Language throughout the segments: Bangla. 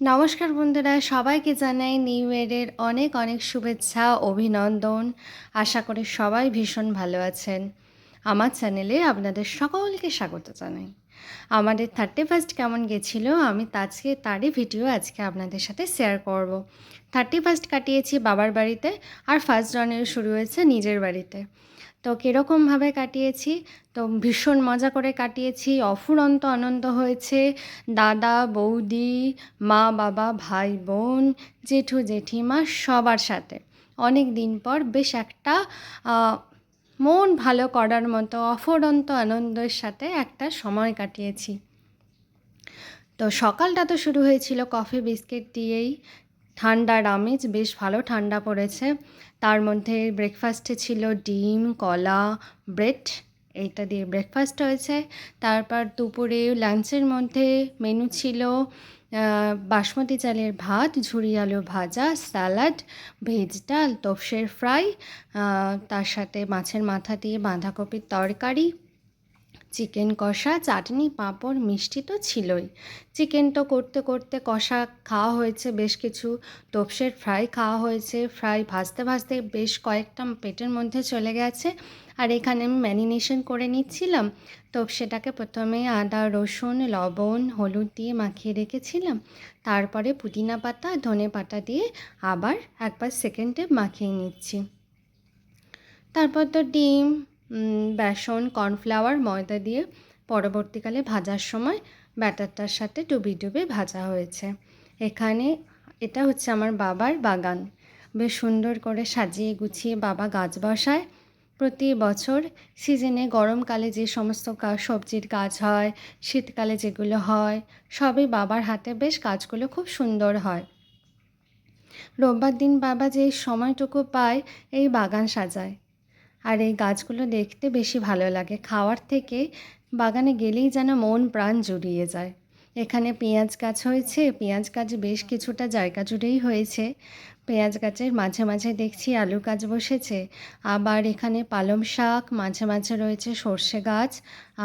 নমস্কার বন্ধুরা, সবাইকে জানাই নিউ ইয়ারের অনেক অনেক শুভেচ্ছা, অভিনন্দন। আশা করি সবাই ভীষণ ভালো আছেন। আমার চ্যানেলে আপনাদের সকলকে স্বাগত জানাই। আমাদের 31st কেমন গেছিল আমি তারই ভিডিও আজকে আপনাদের সাথে শেয়ার করব। 31st কাটিয়েছি বাবার বাড়িতে, আর 1 জানুয়ারি শুরু হয়েছে নিজের বাড়িতে। তো কীরকমভাবে কাটিয়েছি, তো ভীষণ মজা করে কাটিয়েছি, অফুরন্ত আনন্দ হয়েছে। দাদা বৌদি, মা বাবা, ভাই বোন, জেঠু জেঠিমা সবার সাথে অনেক দিন পর বেশ একটা মন ভালো করার মতো অফুরন্ত আনন্দের সাথে একটা সময় কাটিয়েছি। তো সকালটা তো শুরু হয়েছিল কফি বিস্কিট দিয়েই। ঠান্ডার আমেজ, বেশ ভালো ঠান্ডা পড়েছে। তার মধ্যে ব্রেকফাস্টে ছিল ডিম, কলা, ব্রেড, এইটা দিয়ে ব্রেকফাস্ট হয়েছে। তারপর দুপুরে লাঞ্চের মধ্যে মেনু ছিল বাসমতি চালের ভাত, ঝুরি আলু ভাজা, স্যালাড, ভেজ ডাল, তোপসের ফ্রাই, তার সাথে মাছের মাথা দিয়ে বাঁধাকপির তরকারি, চিকেন কষা, চাটনি, পাঁপড়, মিষ্টি তো ছিলই। চিকেন তো করতে করতে কষা খাওয়া হয়েছে বেশ কিছু, তোপসের ফ্রাই খাওয়া হয়েছে, ফ্রাই ভাজতে ভাজতে বেশ কয়েকটা পেটের মধ্যে চলে গেছে। আর এখানে আমি ম্যারিনেশন করে নিচ্ছিলাম। তোপসেটাকে প্রথমে আদা রসুন লবণ হলুদ দিয়ে মাখিয়ে রেখেছিলাম, তারপরে পুদিনা পাতা ধনে পাতা দিয়ে আবার একবার সেকেন্ডে মাখিয়ে নিচ্ছি। তারপর তো ডিম, বেসন, কর্নফ্লাওয়ার, ময়দা দিয়ে পরবর্তীকালে ভাজার সময় ব্যাটারটার সাথে ডুবিয়ে ডুবিয়ে ভাজা হয়েছে। এখানে এটা হচ্ছে আমার বাবার বাগান। বেশ সুন্দর করে সাজিয়ে গুছিয়ে বাবা গাছ বসায়। প্রতি বছর সিজনে গরমকালে যে সমস্ত সবজির গাছ হয়, শীতকালে যেগুলো হয়, সবই বাবার হাতে বেশ কাজগুলো খুব সুন্দর হয়। রোববার দিন বাবা যে সময়টুকু পায় এই বাগান সাজায়। আর এই গাছগুলো দেখতে বেশি ভালো লাগে, খাওয়ার থেকে বাগানে গেলেই যেন মন প্রাণ জুড়িয়ে যায়। এখানে পেঁয়াজ গাছ হয়েছে, পেঁয়াজ গাছ বেশ কিছুটা জায়গা জুড়েই হয়েছে। পেঁয়াজ গাছের মাঝে মাঝে দেখছি আলু গাছ বসেছে। আবার এখানে পালং শাক, মাঝে মাঝে রয়েছে সর্ষে গাছ,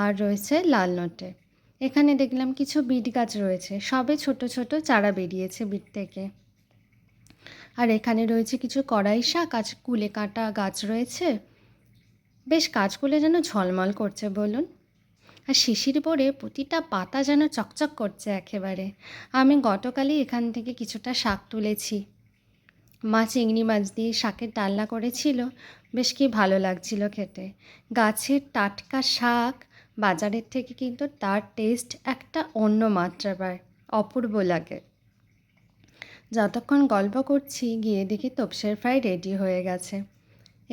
আর রয়েছে লাল নোটে। এখানে দেখলাম কিছু বিট গাছ রয়েছে, সবে ছোট ছোট চারা বেরিয়েছে বিট থেকে। আর এখানে রয়েছে কিছু কড়াই শাক, আর কুলে কাটা গাছ রয়েছে। বেশ গাছগুলো যেন ঝলমল করছে বলুন। আর শিশির পড়ে প্রতিটা পাতা যেন চকচক করছে একেবারে। আমি গতকালই এখান থেকে কিছুটা শাক তুলেছি। মা চিংড়ি মাছ দিয়ে শাকের ডালনা করেছিল, বেশ কি ভালো লাগছিল খেতে। গাছের টাটকা শাক বাজারের থেকে কিন্তু তার টেস্ট একটা অন্য মাত্রা পায়, অপূর্ব লাগে। যতক্ষণ গল্প করছি গিয়ে দেখি তোপসের ফ্রাই রেডি হয়ে গেছে।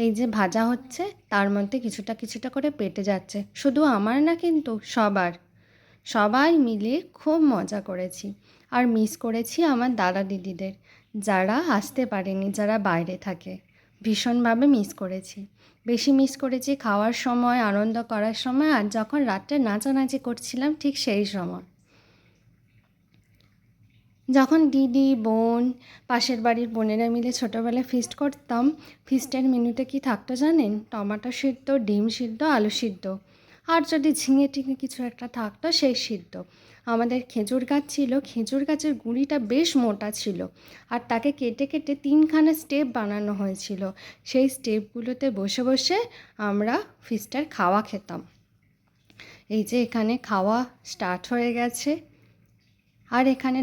এই যে ভাজা হচ্ছে তার মধ্যে কিছুটা কিছুটা করে পেটে যাচ্ছে, শুধু আমার না কিন্তু সবার। সবাই মিলে খুব মজা করেছি। আর মিস করেছি আমার দাদা দিদিদের, যারা আসতে পারেনি, যারা বাইরে থাকে। ভীষণভাবে মিস করেছি। বেশি মিস করেছি খাওয়ার সময়, আনন্দ করার সময়, আর যখন রাত্রে নাচানাচি করছিলাম ঠিক সেই সময়। যখন দিদি বোন পাশের বাড়ির বোনেরা মিলে ছোটোবেলায় ফিস্ট করতাম, ফিস্টের মেনুতে কি থাকতো জানেন? টমেটো সিদ্ধ, ডিম সিদ্ধ, আলু সিদ্ধ, আর যদি ঝিঙে টিঙে কিছু একটা থাকতো সেই সিদ্ধ। আমাদের খেজুর গাছ ছিল, খেজুর গাছের গুঁড়িটা বেশ মোটা ছিল, আর তাকে কেটে কেটে 3খানা স্টেপ বানানো হয়েছিল। সেই স্টেপগুলোতে বসে বসে আমরা ফিস্টের খাওয়া খেতাম। এই যে এখানে খাওয়া স্টার্ট হয়ে গেছে। আর এখানে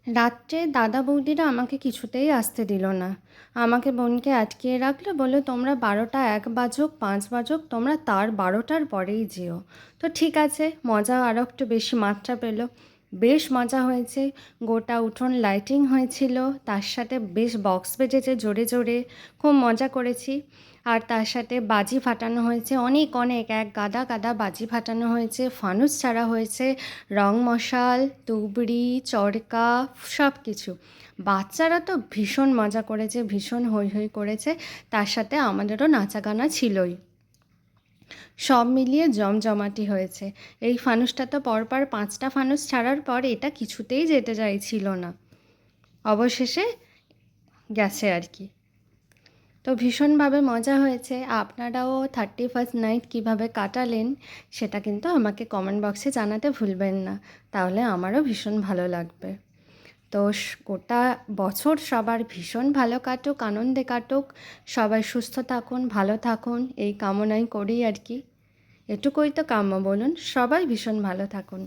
রাত্রে দাদা বৌদিরা আমাকে কিছুতেই আসতে দিল না। আমাকে বোনকে আটকিয়ে রাখলো, বলে তোমরা 12টা 1 বাজুক 5 বাজুক তোমরা তার 12টার পরেই যেও। তো ঠিক আছে, মজা আরও একটু বেশি মাত্রা পেল। বেশ মজা হয়েছে, গোটা উঠোন লাইটিং হয়েছিল, তার সাথে বেশ বক্স বেজেছে জোরে জোরে, খুব মজা করেছি। আর তার সাথে বাজি ফাটানো হয়েছে, অনেক অনেক এক গাদা গাদা বাজি ফাটানো হয়েছে, ফানুস ছাড়া হয়েছে, রং মশাল, তুবড়ি, চরকা, সব কিছু। বাচ্চারা তো ভীষণ মজা করেছে, ভীষণ হৈ হৈ করেছে। তার সাথে আমাদেরও নাচা গানা ছিলই। সব মিলিয়ে জমজমাটি হয়েছে। এই ফানুসটা তো পরপর 5টা ফানুস ছাড়ার পর এটা কিছুতেই যেতে চাইছিল না, অবশেষে গেছে আর কি। তো ভীষণভাবে মজা হয়েছে। আপনারাও 31st নাইট কীভাবে কাটালেন সেটা কিন্তু আমাকে কমেন্ট বক্সে জানাতে ভুলবেন না, তাহলে আমারও ভীষণ ভালো লাগবে। তো গোটা বছর সবার ভীষণ ভালো কাটুক, আনন্দে কাটুক, সবাই সুস্থ থাকুন, ভালো থাকুন, এই কামনাই করি আর কি। এটুকুই তো কাম্য বলুন, সবাই ভীষণ ভালো থাকুন।